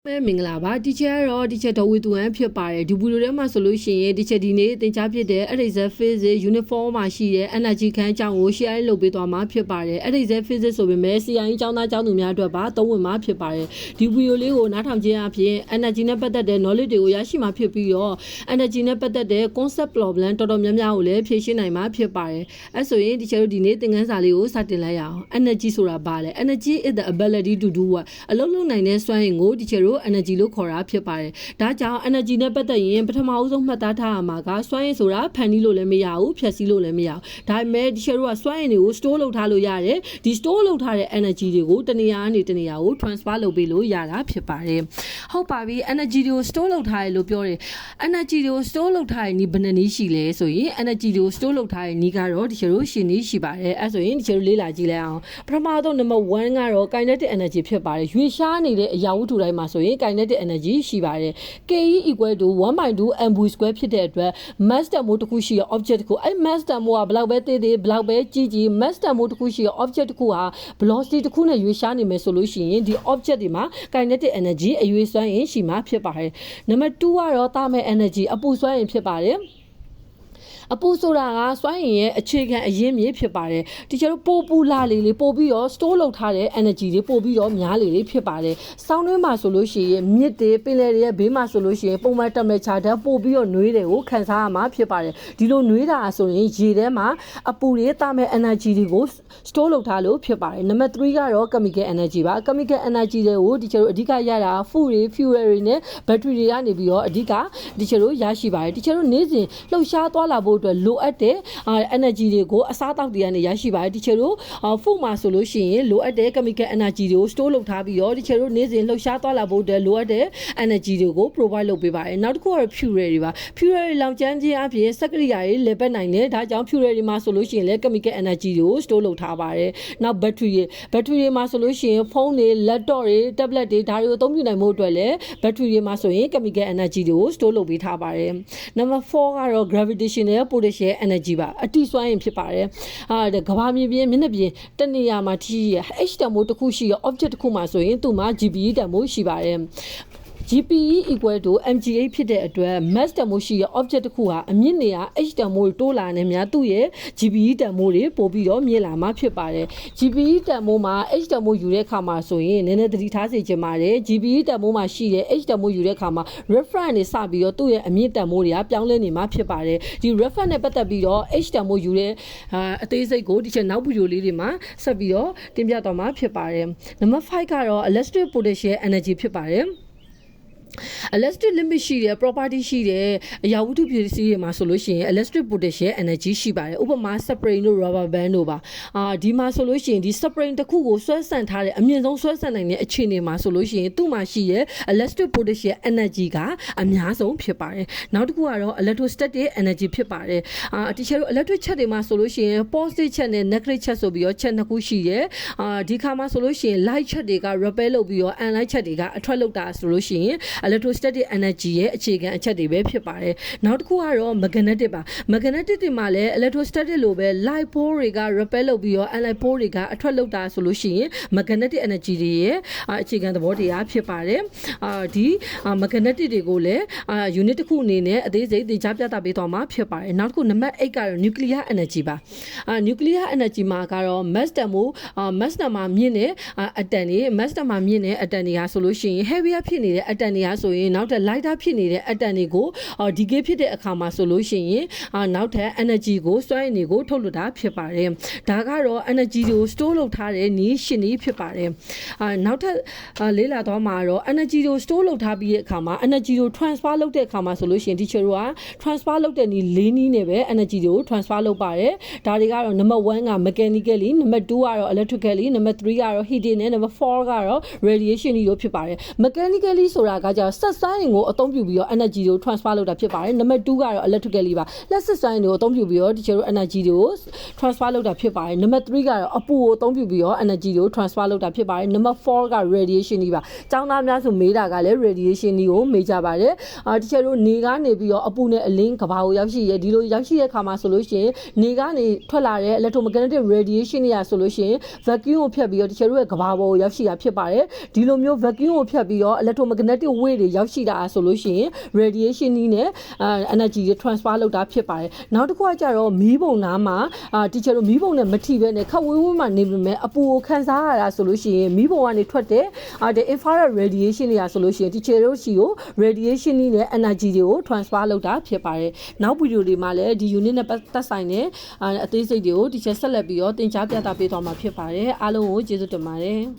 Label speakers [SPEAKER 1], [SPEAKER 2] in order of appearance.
[SPEAKER 1] မင်္ဂလာပါတီချာရောတီချာတော်ဝီတူအန်ဖြစ်ပါတယ်ဒီဘူလိုထဲမှာဆိုလို့ရှိရင်တီချာဒီနေ့သင်ကြားဖြစ်တဲ့ Eraser Physics Uniform မှာရှိတဲ့ Energy ခန်းအကြောင်းကို share လုပ်ပေးသွားမှာဖြစ်ပါတယ် Eraser Physics ဆိုပေမဲ့ CI ကျောင်းသားကျောင်းသူများအတွက်ပါသုံးဝင်မှာဖြစ်ပါတယ်ဒီဗီဒီယိုလေးကိုနားထောင်ခြင်းအပြင် Energy နဲ့ပတ်သက်တဲ့ knowledge တွေကိုရရှိမှာဖြစ်ပြီးတော့ Energy နဲ့ပတ်သက်တဲ့ concept problem တော်တော်များများကိုလည်းဖြေရှင်းနိုင်မှာဖြစ်ပါတယ်အဲဆိုရင်တီချာတို့ဒီနေ့သင်ခန်းစာလေးကိုစတင်လိုက်ရအောင် Energy ဆိုတာဘာလဲ Energy is the ability to do what အလုပ်လုပ်နိုင်တဲ့စွမ်းအင်ကိုတီချာတို့energy လို့ခေါ်တာဖြစ်ပါတယ်။ဒါကြောင့် energy နဲ့ပတ်သက်ရင်ပထမအဆုံးမှတ်သားထားရမှာကစွမ်းအင်ဆိုတာဖန်တီးလို့လည်းမရဘူး၊ဖြည့်ဆည်းလို့လည်းမရဘူး။ဒါပေမဲ့ဒီချက်တို့ကစွမ်းအင်တွေကို store လုပ်ထားလို့ရတယ်။ဒီ store လုပ်ထားတဲ့ energy တွေကိုတနေရာကနေတနေရာကို transfer လုပ်ပေးလို့ရတာဖြစ်ပါတယ်။ဟုတ်ပါပြီ။ energy တွေကို store လုပ်ထားရလို့ပြောတယ်။ energy တွေကို store လုပ်ထားရင်ဒီဘယ်နှနည်းရှိလဲဆိုရင် energy တွေကို store လုပ်ထားရင်ဒီကတော့ဒီချက်တို့ရှင်းနေရှိပါတယ်။အဲဆိုရင်ဒီချက်တို့လေ့လာကြည့်လိုက်အောင်။ပထမဆုံး number 1ကတော့ kinetic energy ဖြစ်ပါတယ်။ရွေ့ရှားနေတဲ့အရာဝတ္ထုတိုင်းမှာဆိုရင်kinetic energy ရှိပါတယ် Ke equal to 1/2 mv square ဖြစ်တဲ့အတွက် mass တန်ဖိုးတစ်ခုရှိတဲ့ object တစ်ခုအဲ့ mass တန်ဖိုးကဘယ်လောက်ပဲသေးသေးဘယ်လောက်ပဲကြီးကြီး mass တန်ဖိုးတစ်ခုရှိတဲ့ object တစ်ခုဟာ velocity တစ်ခုနဲ့ရွေ့ရှားနေမယ်ဆိုလို့ရှိရင်ဒီ object တွေမှာ kinetic energy အရွေ့စွမ်းအင်ရှိမှာဖြစ်ပါတယ် number 2ကတော့ thermal energy အပူစွမ်းအင်ဖြစ်ပါတယ်အပူဆိုတာကစွမ်းအင်ရဲ့အခြေခံအရင်းမြစ်ဖြစ်ပါတယ်ဒီကျတော့ပိုပူလာလေပို့ပြီးတော့ store လုပ်ထားတဲ့ energy တွေပို့ပြီးတော့များလေဖြစ်ပါတယ်စောင်းတွင်းမှာဆိုလို့ရှိရင်မြစ်တွေပင်လယ်တွေရဲ့ဘေးမှာဆိုလို့ရှိရင်ပုံမှန် temperature ဓာတ်ပို့ပြီးတော့နှွေးတယ်ကိုခံစားရမှာဖြစ်ပါတယ်ဒီလိုနှွေးတာဆိုရင်ရေထဲမှာအပူတွေတာမဲ့ energy တွေကို store လုပ်ထားလို့ဖြစ်ပါတယ် number 3ကတော့ chemical energy ပါ chemical energy တွေကိုဒီကျတော့အဓိကရတာ food တွေ fuel တွေနဲ့ battery တွေကနေပြီးတော့အဓိကဒီကျတော့ရရှိပါတယ်ဒီကျတော့နေ့စဉ်လှုပ်ရှားသွားလာဖို့အတွက်လိုအပ်တဲ့ energy တွေကိုအစားအသောက်တွေကနေရရှိပါတယ်ဒီချက်တို့ food မှာဆိုလို့ရှိရင်လိုအပ်တဲ့ chemical energy တွေကို store လုပ်ထားပြီးတော့ဒီချက်တို့နေ့စဉ်လှုပ်ရှားသွားလာဖို့အတွက်လိုအပ်တဲ့ energy တွေကို provide လုပ်ပေးပါတယ်နောက်တစ်ခုကတော့ fuel တွေပါ fuel တွေလောင်ကျွမ်းခြင်းအပြင်စက်ကရိယာတွေလည်ပတ်နိုင်တယ်ဒါကြောင့် fuel တွေမှာဆိုလို့ရှိရင်လည်း chemical energy တွေကို store လုပ်ထားပါတယ်နောက် battery တွေမှာဆိုလို့ရှိရင်ဖုန်းတွေ laptop တွေ tablet တွေဒါတွေကိုအသုံးပြုနိုင်မှုအတွက်လည်း battery တွေမှာဆိုရင် chemical energy တွေကို store လုပ်ပေးထားပါတယ် number 4ကတော့ gravitational potential energy ပါအတိစွမ်းအင်ဖြစ်ပါတယ်ကမ္ဘာမြေပြင်မျက်နှာပြင်တနေရာမှာထိရ H တန်ဖိုးတစ်ခုရှိရ object တစ်ခုမှာဆိုရင်သူ့မှာ GPE တန်ဖိုးရှိပါတယ် GPE equal to mgh ဖြစ်တဲ့အတွက် mass တန်ဖိုးရှိရ object တစ်ခုဟာအမြင့်နေရ H တန်ဖိုးတိုးလာနေများသူ့ရဲ့ GPE တန်ဖိုးတွေပို့ပြီးတော့မြင့်လာမှာဖြစ်ပါတယ် GPE တန်ဖိုးမှာ H တန်ဖိုးယူတဲ့အခါမှာဆိုရင်နည်းနည်းသတိထားစေချင်ပါတယ် GPE တန်ဖိုးမှာရှိတဲ့ H တန်ဖိုးယူတဲ့အခါမှာ reference နဲ့စပြီးတော့သူ့ရဲ့အမြင့်တန်ဖိုးတွေကပြောင်းလဲနေမှာဖြစ်ပါတယ်ဒီ reference နဲ့ပတ်သက်ပြီးတော့ H တန်ဖိုးယူတဲ့အသေးစိတ်ကိုဒီချက်နောက်ဗီဒီယိုလေးတွေမှာဆက်ပြီးတော့တင်ပြသွားမှာဖြစ်ပါတယ် number 5ကတော့ electric potential energy ဖြစ်ပါတယ် electric limit ရှိတဲ့ property ရှိတဲ့အရာဝတ္ထုပစ္စည်းတွေမှာဆိုလို့ရှိရင် electric potential energy ရှိပါတယ်ဥပမာ spring တို့ rubber band တို့ပါဒီမှာဆိုလို့ရှိရင်ဒီ spring တစ်ခုကိုဆွဲဆန့်ထားတဲ့အမြင့်ဆုံးဆွဲဆန့်နိုင်တဲ့အခြေအနေမှာဆိုလို့ရှိရင်သူ့မှာရှိတဲ့ electric potential energy ကအများဆုံးဖြစ်ပါတယ်နောက်တစ်ခုကတော့ electrostatic energy ဖြစ်ပါတယ်တချို့ electric ချက်တွေမှာဆိုလို့ရှိရင် positive ချက်နဲ့ negative ချက်ဆိုပြီးတော့ချက်နှစ်ခုရှိတယ်ဒီခါမှာဆိုလို့ရှိရင် light ချက်တွေက repel လုပ်ပြီးတော့ unlight ချက်တွေကအထွက်လုပ်တာဆိုလို့ရှိရင်electrostatic energy ရဲ့အခြေခံအချက်တွေပဲဖြစ်ပါတယ်နောက်တစ်ခုကတော့ magnetic ပါ magnetic တွေမှာလည်း electrostatic လိုပဲ light pole တွေက repel လုပ်ပြီးတော့ unlight pole တွေကအထွက်လုပ်တာဆိုလို့ရှိရင် magnetic energy တွေရဲ့အခြေခံသဘောတရားဖြစ်ပါတယ်ဒီ magnetic တွေကိုလည်းunit တစ်ခုအနေနဲ့အသေးစိတ်သင်ကြားပြသပေးသွားမှာဖြစ်ပါတယ်နောက်တစ်ခု number 8ကတော့ nuclear energy ပါnuclear energy မှာကတော့ mass တန်ဖိုး mass တန်မှာမြင့်တဲ့အတန်တွေ mass တန်မှာမြင့်တဲ့အတန်တွေကဆိုလို့ရှိရင် heavier ဖြစ်နေတဲ့အတန်တွေကဆိုရင်နောက်ထပ် lighter ဖြစ်နေတဲ့အတန်တွေကို decay ဖြစ်တဲ့အခါမှာဆိုလို့ရှိရင်နောက်ထပ် energy ကိုစွမ်းအင်တွေကိုထုတ်လွှတ်တာဖြစ်ပါတယ်ဒါကတော့ energy ကို store လုပ်ထားတဲ့နည်းရှင်နည်းဖြစ်ပါတယ်နောက်ထပ်လေးလာတော့မှာတော့ energy ကို store လုပ်ထားပြီးတဲ့အခါမှာ energy ကို transfer လုပ်တဲ့အခါမှာဆိုလို့ရှိရင် teacher တို့က transfer လုပ်တဲ့နည်း၄နည်းနဲ့ပဲ energy ကို transfer လုပ်ပါတယ်ဒါတွေကတော့ number 1က mechanically number 2ကတော့ electrically number 3ကတော့ heating နဲ့ number 4ကတော့ radiation တို့ဖြစ်ပါတယ် mechanically ဆိုတာက ကျတော့ဆက်စွမ်းအင်ကိုအသုံးပြုပြီးတော့ energy ကို transfer လုပ်တာဖြစ်ပါတယ်နံပါတ်2ကတော့ electrically ပါလက်စစ်စွမ်းအင်ကိုအသုံးပြုပြီးတော့ teacher တို့ energy ကို transfer လုပ်တာဖြစ်ပါတယ်နံပါတ်3ကတော့အပူကိုအသုံးပြုပြီးတော့ energy ကို transfer လုပ်တာဖြစ်ပါတယ်နံပါတ်4က radiation ကြီးပါကျောင်းသားများဆိုမေးတာကလည်း radiation ကြီးကိုမေးကြပါတယ်teacher တို့နေကနေပြီးတော့အပူနဲ့အလင်းကဘာကိုရောက်ရှိရဲဒီလိုရောက်ရှိတဲ့အခါမှာဆိုလို့ရှိရင်နေကနေထွက်လာတဲ့ electromagnetic radiation တွေဆိုလို့ရှိရင် vacuum ကိုဖြတ်ပြီးတော့ teacher တို့ရဲ့ကဘာပေါ်ကိုရောက်ရှိတာဖြစ်ပါတယ်ဒီလိုမျိုး vacuum ကိုဖြတ်ပြီးတော့ electromagnetic wave တွေရောက်ရှိတာဆိုလို့ရှိရင် radiation ကြီးနဲ့energy တွေ transfer လုပ်တာဖြစ်ပါတယ်နောက်တစ်ခုကကြတော့မီးပုံနားမှာ teacher တို့မီးပုံနဲ့မထိပဲနဲ့ခက်ဝေးဝေးမှနေပေမဲ့အပူကိုခံစားရတာဆိုလို့ရှိရင်မီးပုံကနေထွက်တဲ့ infrared radiation တွေဆိုလို့ရှိရင် teacher တို့ရှိကို radiation ကြီးနဲ့ energy တွေကို transfer လုပ်တာဖြစ်ပါတယ်နောက်ဗီဒီယိုတွေမှာလည်းဒီ unit နဲ့သက်ဆိုင်တဲ့အသေးစိတ်တွေကို teacher ဆက်လက်ပြီးတော့သင်ကြားပြသပေးသွားမှာဖြစ်ပါတယ်အားလုံးကိုကျေးဇူးတင်ပါတယ်